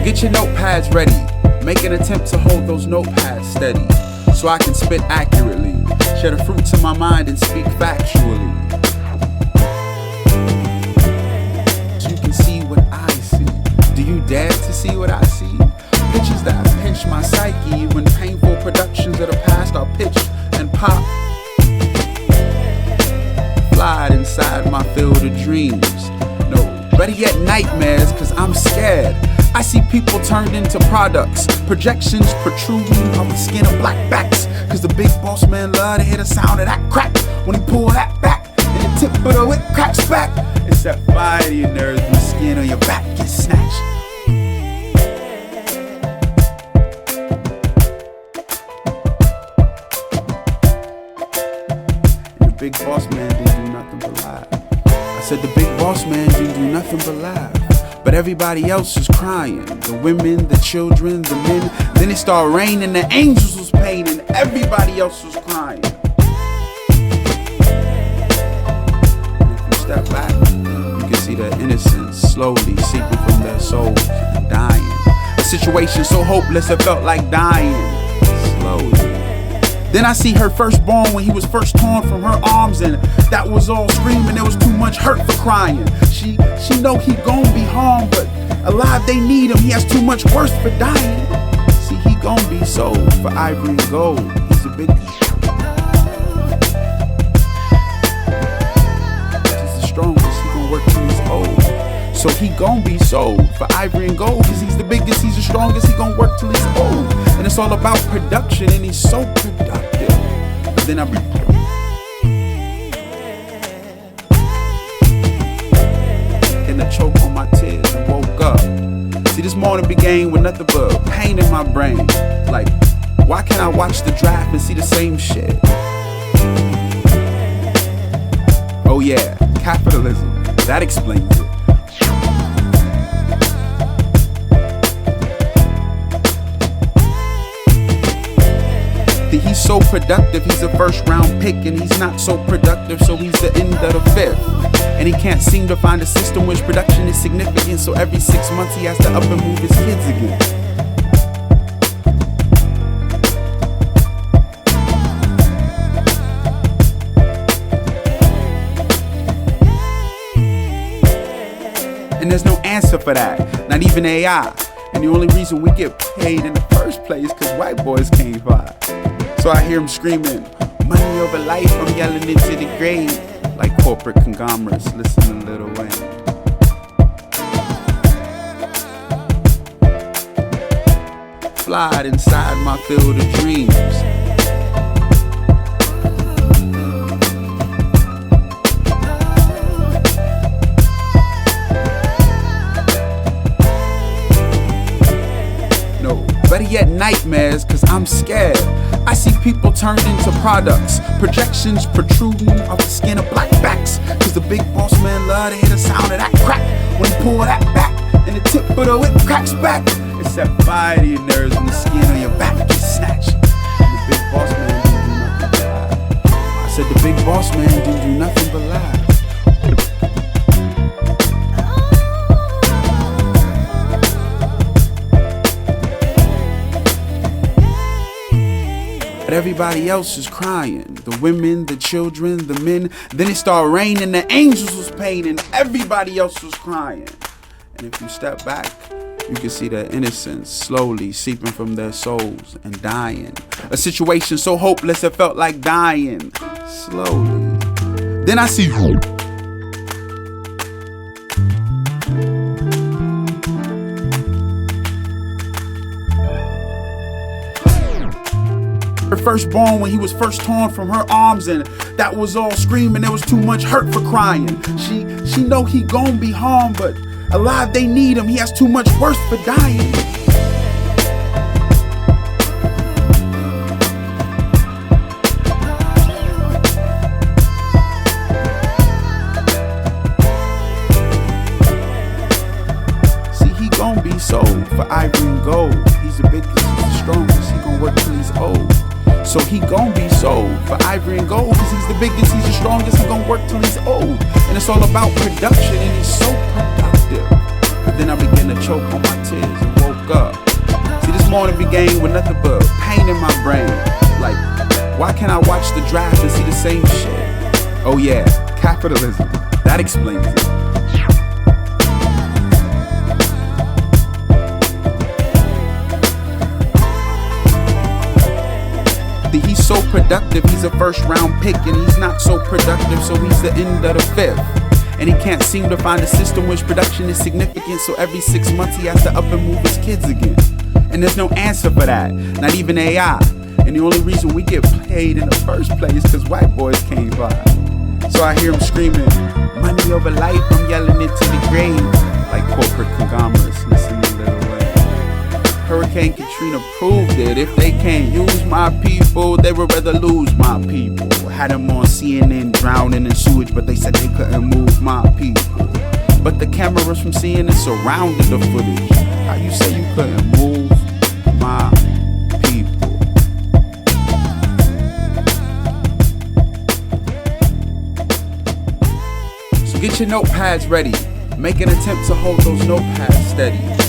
Get your notepads ready. Make an attempt to hold those notepads steady, so I can spit accurately, share the fruits of my mind and speak factually. So you can see what I see. Do you dare to see what I see? Pictures that pinch my psyche when painful productions of the past are pitched and pop. Fly inside my field of dreams. No, better yet nightmares, cause I'm scared. I see people turned into products, projections protruding off the skin of black backs. Cause the big boss man love to hear the sound of that crack when he pull that back and the tip of the whip cracks back. It's that fire to your nerves when the skin on your back gets snatched. And the big boss man didn't do nothing but lie. I said the big boss man didn't do nothing but lie. But everybody else was crying. The women, the children, the men. Then it started raining, the angels was paying, and everybody else was crying. And if you step back, you can see the innocence slowly seeping from their souls and dying. A situation so hopeless it felt like dying. Slowly. Then I see her firstborn when he was first torn from her arms, and that was all screaming. There was too much hurt for crying. She know he gon' be harmed, but alive they need him. He has too much worse for dying. See, he gon' be sold for ivory and gold. He's a big. He's the strongest. He gon' work till he's old. So he gon' be sold for ivory and gold, cause he's the biggest, he's the strongest. He gon' work till he's old. And it's all about production, and he's so productive. But then I be and I choke on my tears and woke up. See, this morning began with nothing but pain in my brain. Like, why can't I watch the draft and see the same shit? Oh yeah, capitalism. That explains it. He's so productive, he's a first round pick, and he's not so productive, so he's the end of the fifth. And he can't seem to find a system which production is significant, so every 6 months he has to up and move his kids again. And there's no answer for that, not even AI. And the only reason we get paid in the first place is because white boys can't fly. So I hear him screaming, money over life, I'm yelling into the grave. Like corporate conglomerates, listen to Lil Wayne. Fly inside my field of dreams. No, better yet nightmares, cause I'm scared. I see people turned into products, projections protruding off the skin of black backs. Cause the big boss man love to hear the sound of that crack when he pull that back and the tip of the whip cracks back. It's that fire to your nerves when the skin on your back gets snatched. And the big boss man didn't do nothing but lie. I said the big boss man didn't do nothing but lie. But everybody else is crying. The women, the children, the men. Then it started raining, the angels was paying, and everybody else was crying. And if you step back, you can see the innocence slowly seeping from their souls and dying. A situation so hopeless it felt like dying. Slowly. Then I see hope. Her firstborn when he was first torn from her arms, and that was all screaming. There was too much hurt for crying. She know he gon' be harmed, but alive they need him. He has too much worse for dying. See, he gon' be sold for ivory and gold. He's the biggest, he's the strongest. He gon' work till he's old. So he gon' be sold for ivory and gold, cause he's the biggest, he's the strongest, he gon' work till he's old. And it's all about production, and he's so productive. But then I begin to choke on my tears and woke up. See, this morning began with nothing but pain in my brain. Like, why can't I watch the draft and see the same shit? Oh yeah, capitalism. That explains it. He's so productive, he's a first round pick, and he's not so productive, so he's the end of the fifth. And he can't seem to find a system which production is significant, so every 6 months he has to up and move his kids again. And there's no answer for that, not even AI. And the only reason we get paid in the first place cause white boys came by. So I hear him screaming, money over life, I'm yelling it to the grave. Like corporate conglomerates, listen to Lil Wayne. Hurricane Katrina proved it. If they can't use my people, they would rather lose my people. Had them on CNN drowning in sewage, but they said they couldn't move my people. But the cameras from CNN surrounded the footage. How you say you couldn't move my people? So get your notepads ready. Make an attempt to hold those notepads steady.